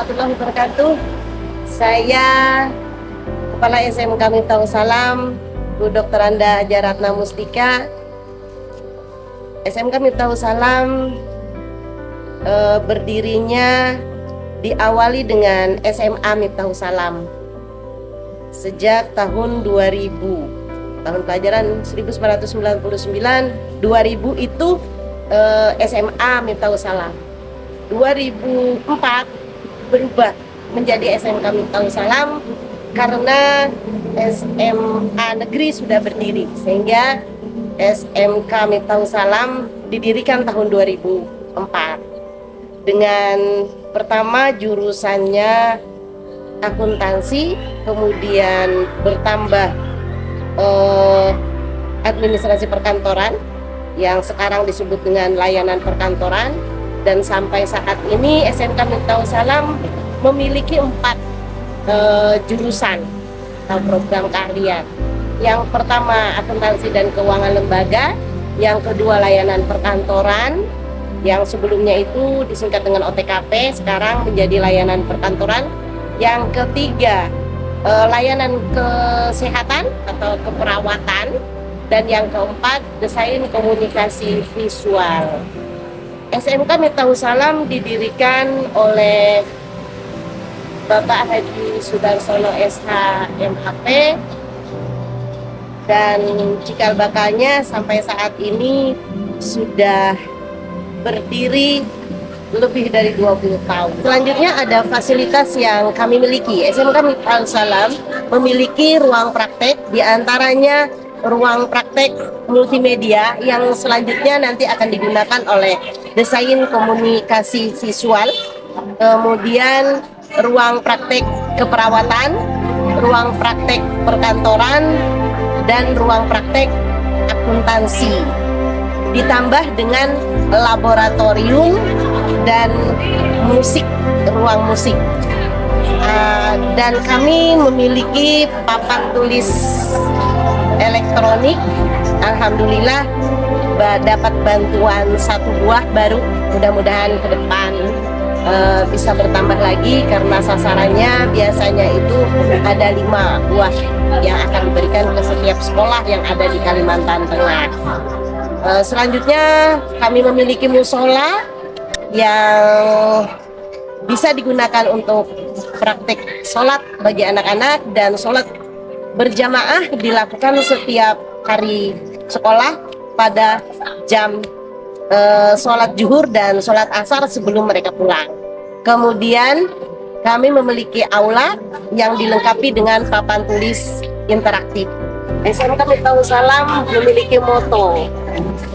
warahmatullahi wabarakatuh. Saya Kepala SMK Miftahul Salam, Bu Dr. Anda Jaratna Mustika. SMK Miftahul Salam berdirinya diawali dengan SMA Miftahul Salam sejak tahun 2000, tahun pelajaran 1999. 2000 itu SMA Miftahul Salam. 2004 berubah menjadi SMK Miftahul Salam karena SMA negeri sudah berdiri, sehingga SMK Miftahul Salam didirikan tahun 2004 dengan pertama jurusannya akuntansi, kemudian bertambah administrasi perkantoran yang sekarang disebut dengan layanan perkantoran. Dan sampai saat ini SMK Miftahul Salam memiliki 4 jurusan atau program keahlian. Yang pertama akuntansi dan keuangan lembaga, yang kedua layanan perkantoran, yang sebelumnya itu disingkat dengan OTKP, sekarang menjadi layanan perkantoran. Yang ketiga layanan kesehatan atau keperawatan, dan yang keempat desain komunikasi visual. SMK Miftahul Salam didirikan oleh Bapak Haji Sudarsono SH MHP, dan cikal bakalnya sampai saat ini sudah berdiri lebih dari 20 tahun. Selanjutnya ada fasilitas yang kami miliki. SMK Miftahul Salam memiliki ruang praktek, diantaranya ruang praktek multimedia yang selanjutnya nanti akan digunakan oleh desain komunikasi visual, kemudian ruang praktek keperawatan, ruang praktek perkantoran, dan ruang praktek akuntansi, ditambah dengan laboratorium dan musik, ruang musik. Dan kami memiliki papan tulis elektronik. Alhamdulillah dapat bantuan 1 buah baru, mudah-mudahan ke depan bisa bertambah lagi karena sasarannya biasanya itu ada 5 buah yang akan diberikan ke setiap sekolah yang ada di Kalimantan Tengah. Selanjutnya kami memiliki musola yang bisa digunakan untuk praktik sholat bagi anak-anak, dan sholat berjamaah dilakukan setiap hari sekolah pada jam sholat zuhur dan sholat asar sebelum mereka pulang. Kemudian kami memiliki aula yang dilengkapi dengan papan tulis interaktif. SMK Miftahul Salam memiliki moto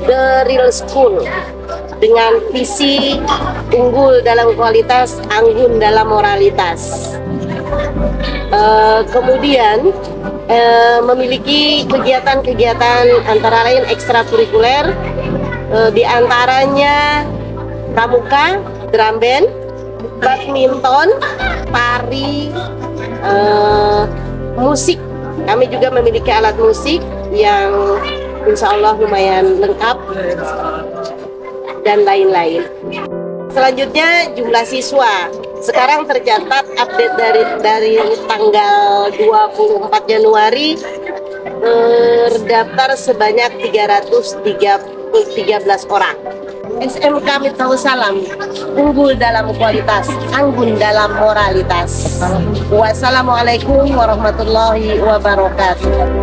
The Real School dengan visi unggul dalam kualitas, anggun dalam moralitas. Kemudian memiliki kegiatan-kegiatan antara lain ekstrakurikuler, di antaranya pramuka, drum band, badminton, tari, musik. Kami juga memiliki alat musik yang insya Allah lumayan lengkap dan lain-lain. Selanjutnya jumlah siswa. Sekarang tercatat update dari tanggal 24 Januari terdaftar sebanyak 313 orang. SMK Miftahul Salam unggul dalam kualitas, anggun dalam moralitas. Wassalamualaikum warahmatullahi wabarakatuh.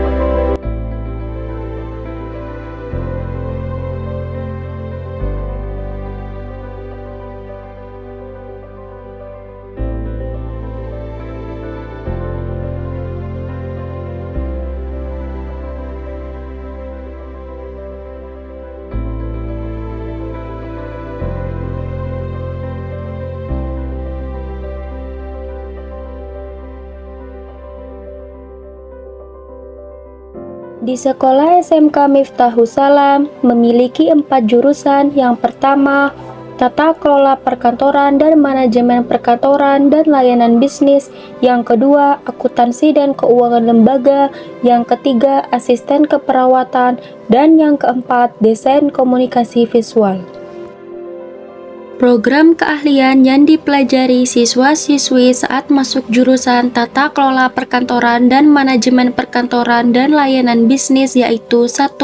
Di sekolah SMK Miftahul Salam memiliki 4 jurusan. Yang pertama, tata kelola perkantoran dan manajemen perkantoran dan layanan bisnis. Yang kedua, akuntansi dan keuangan lembaga. Yang ketiga, asisten keperawatan. Dan yang keempat, desain komunikasi visual. Program keahlian yang dipelajari siswa-siswi saat masuk jurusan Tata Kelola Perkantoran dan Manajemen Perkantoran dan Layanan Bisnis yaitu 1.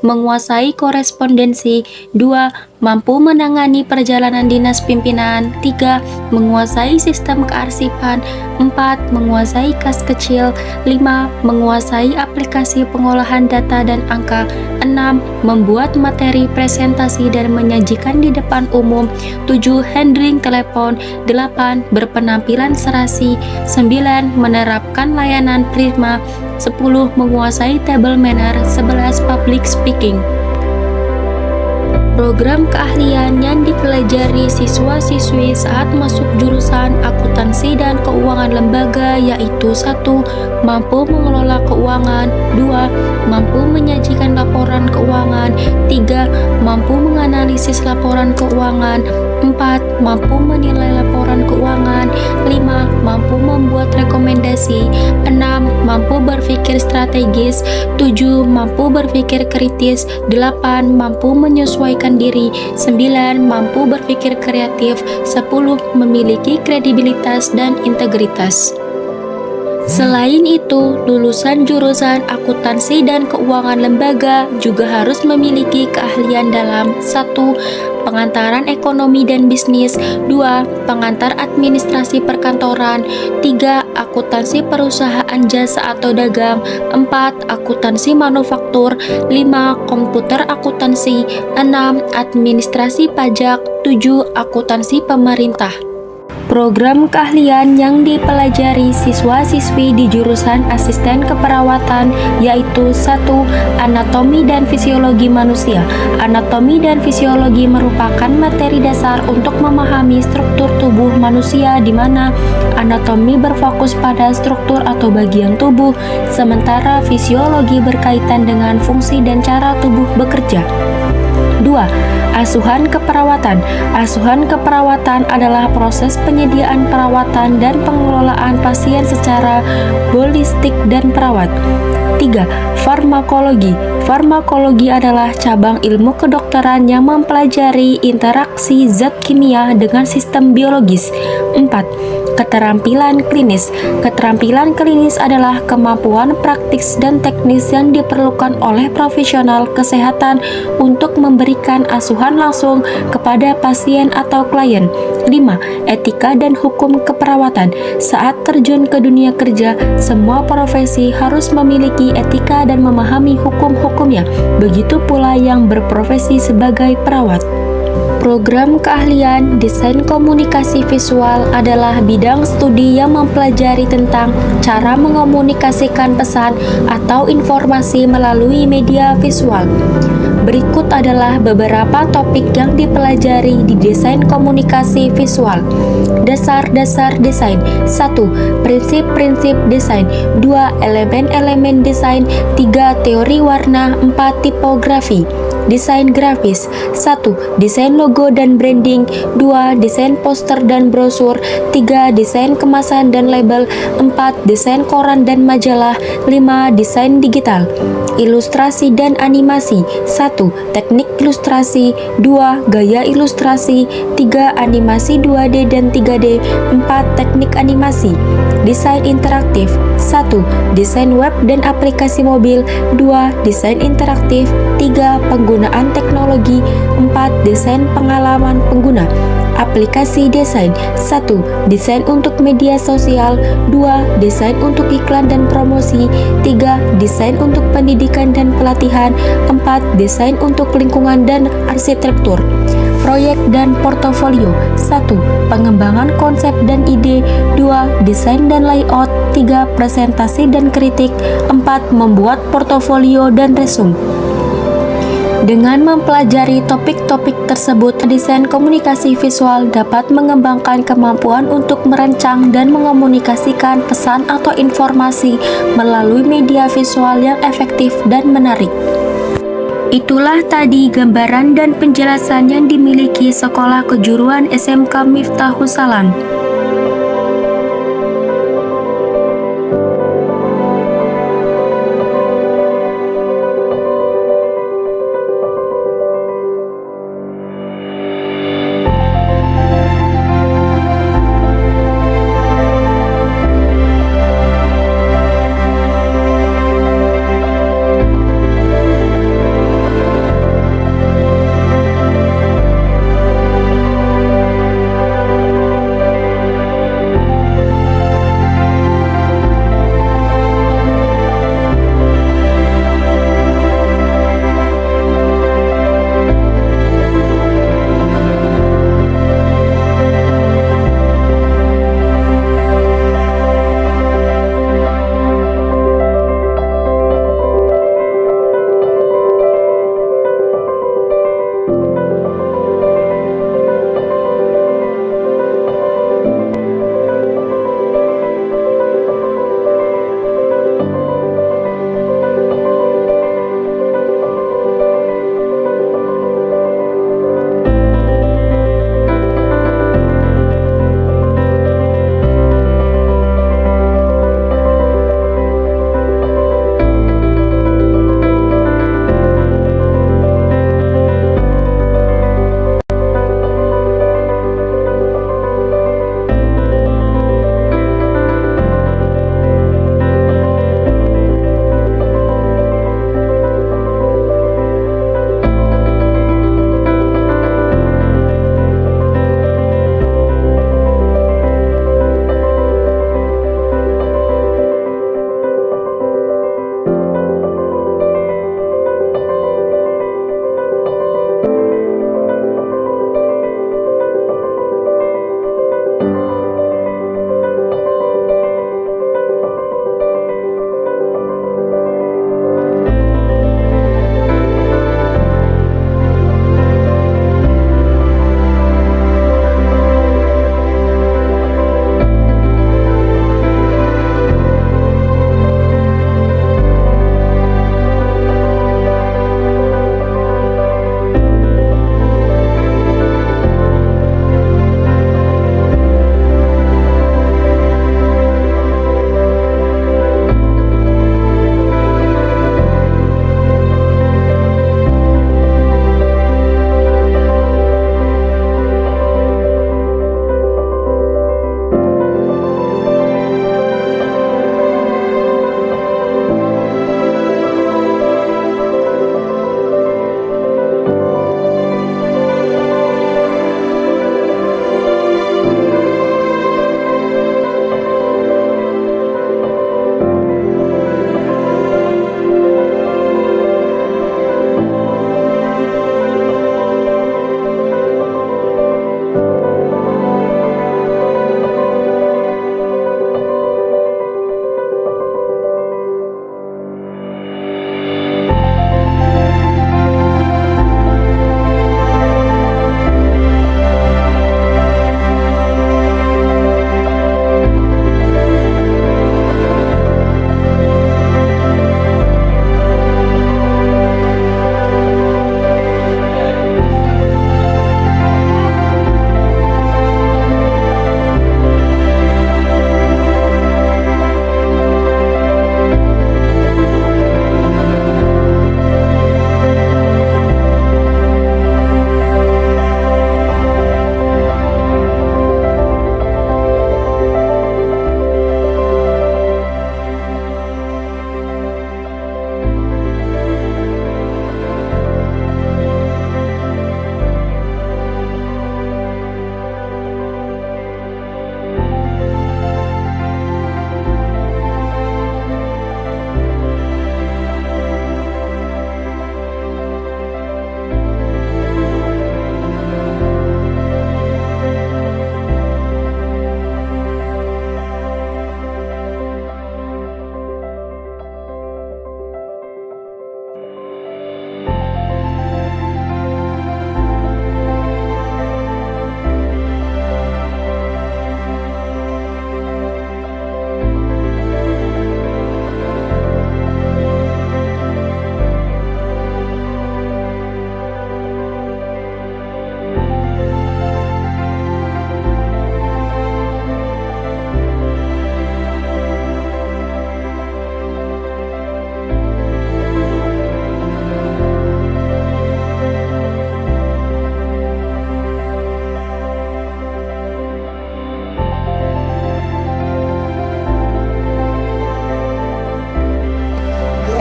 Menguasai korespondensi, 2. Mampu menangani perjalanan dinas pimpinan, 3. Menguasai sistem kearsipan, 4. Menguasai kas kecil, 5. Menguasai aplikasi pengolahan data dan angka, 6. Membuat materi presentasi dan menyajikan di depan umum, 7. Handling telepon, 8. Berpenampilan serasi, 9. Menerapkan layanan prima, 10. Menguasai table manner, 11. Public speaking. Program keahlian yang dipelajari siswa-siswi saat masuk jurusan akuntansi dan keuangan lembaga yaitu 1. Mampu mengelola keuangan, 2. Mampu menyajikan laporan keuangan, 3. Mampu menganalisis laporan keuangan, 4. Mampu menilai laporan keuangan, 5. Mampu membuat rekomendasi, 6. Mampu berpikir strategis, 7. Mampu berpikir kritis, 8. Mampu menyesuaikan diri, 9. Mampu berpikir kreatif, 10. Memiliki kredibilitas dan integritas. Selain itu, lulusan jurusan akuntansi dan keuangan lembaga juga harus memiliki keahlian dalam 1. Pengantaran ekonomi dan bisnis, 2. Pengantar administrasi perkantoran, 3. Akuntansi perusahaan jasa atau dagang, 4. Akuntansi manufaktur, 5. Komputer akuntansi, 6. Administrasi pajak, 7. Akuntansi pemerintah. Program keahlian yang dipelajari siswa-siswi di jurusan asisten keperawatan yaitu 1. Anatomi dan fisiologi manusia. Anatomi dan fisiologi merupakan materi dasar untuk memahami struktur tubuh manusia di mana anatomi berfokus pada struktur atau bagian tubuh, sementara fisiologi berkaitan dengan fungsi dan cara tubuh bekerja. 2. Asuhan keperawatan. Asuhan keperawatan adalah proses penyediaan perawatan dan pengelolaan pasien secara holistik dan perawat. 3. Farmakologi. Farmakologi adalah cabang ilmu kedokteran yang mempelajari interaksi zat kimia dengan sistem biologis. 4. Keterampilan klinis. Keterampilan klinis adalah kemampuan praktis dan teknis yang diperlukan oleh profesional kesehatan untuk memberikan asuhan langsung kepada pasien atau klien. 5. Etika dan hukum keperawatan. Saat terjun ke dunia kerja, semua profesi harus memiliki etika dan memahami hukum-hukumnya. Begitu pula yang berprofesi sebagai perawat. Program keahlian desain komunikasi visual adalah bidang studi yang mempelajari tentang cara mengomunikasikan pesan atau informasi melalui media visual. Berikut adalah beberapa topik yang dipelajari di desain komunikasi visual. Dasar-dasar desain. 1. Prinsip-prinsip desain. 2. Elemen-elemen desain. 3. Teori warna. 4. Tipografi. Desain grafis. 1. Desain logo dan branding. 2. Desain poster dan brosur. 3. Desain kemasan dan label. 4. Desain koran dan majalah. 5. Desain digital. Ilustrasi dan animasi. 1. Teknik ilustrasi. 2. Gaya ilustrasi. 3. Animasi 2D dan 3D. 4. Teknik animasi. Desain interaktif. 1. Desain web dan aplikasi mobil. 2. Desain interaktif. 3. Penggunaan teknologi. 4. Desain pengalaman pengguna. Aplikasi desain. 1. Desain untuk media sosial. 2. Desain untuk iklan dan promosi. 3. Desain untuk pendidikan dan pelatihan. 4. Desain untuk lingkungan dan arsitektur. Proyek dan portofolio. 1. Pengembangan konsep dan ide. 2. Desain dan layout. 3. Presentasi dan kritik. 4. Membuat portofolio dan resume. Dengan mempelajari topik-topik tersebut, desain komunikasi visual dapat mengembangkan kemampuan untuk merancang dan mengomunikasikan pesan atau informasi melalui media visual yang efektif dan menarik. Itulah tadi gambaran dan penjelasan yang dimiliki Sekolah Kejuruan SMK Miftahus Salam.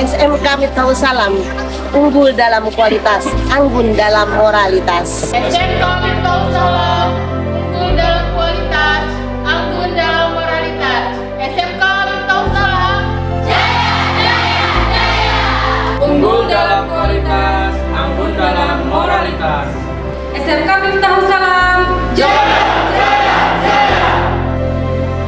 SMK Miftahul Salam unggul dalam kualitas, anggun dalam moralitas. SMK Miftahul Salam unggul dalam kualitas, anggun dalam moralitas. SMK Miftahul Salam jaya jaya jaya. Unggul dalam kualitas, anggun dalam moralitas. SMK Miftahul Salam Jaya, jaya, jaya.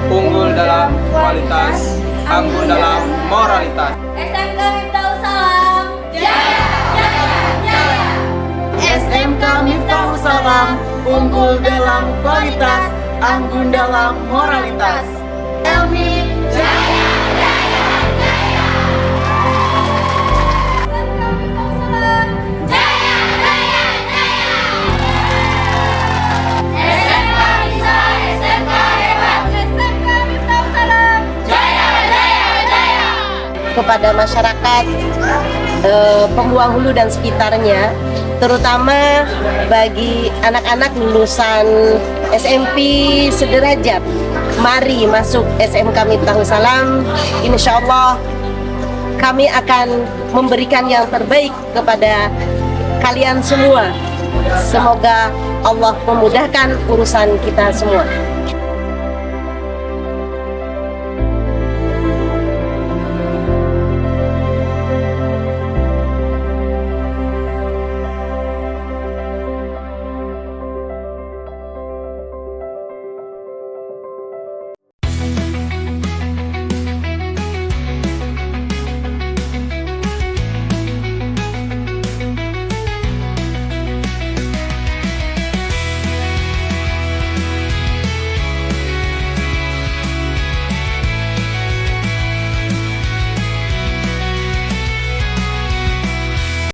Unggul dalam kualitas, anggun dalam moralitas. SMK Miftahul Salam jaya jaya jaya. SMK Miftahul Salam unggul dalam kualitas, anggun dalam moralitas. Elmi Jaya jaya jaya. SMK Miftahul Salam jaya jaya jaya. SMK bisa, SMK hebat. SMK Miftahul Salam jaya jaya jaya. kepada masyarakat Pembuang Hulu dan sekitarnya, terutama bagi anak-anak lulusan SMP sederajat. Mari masuk SMK Miftahul Salam. Insya Allah kami akan memberikan yang terbaik kepada kalian semua. Semoga Allah memudahkan urusan kita semua.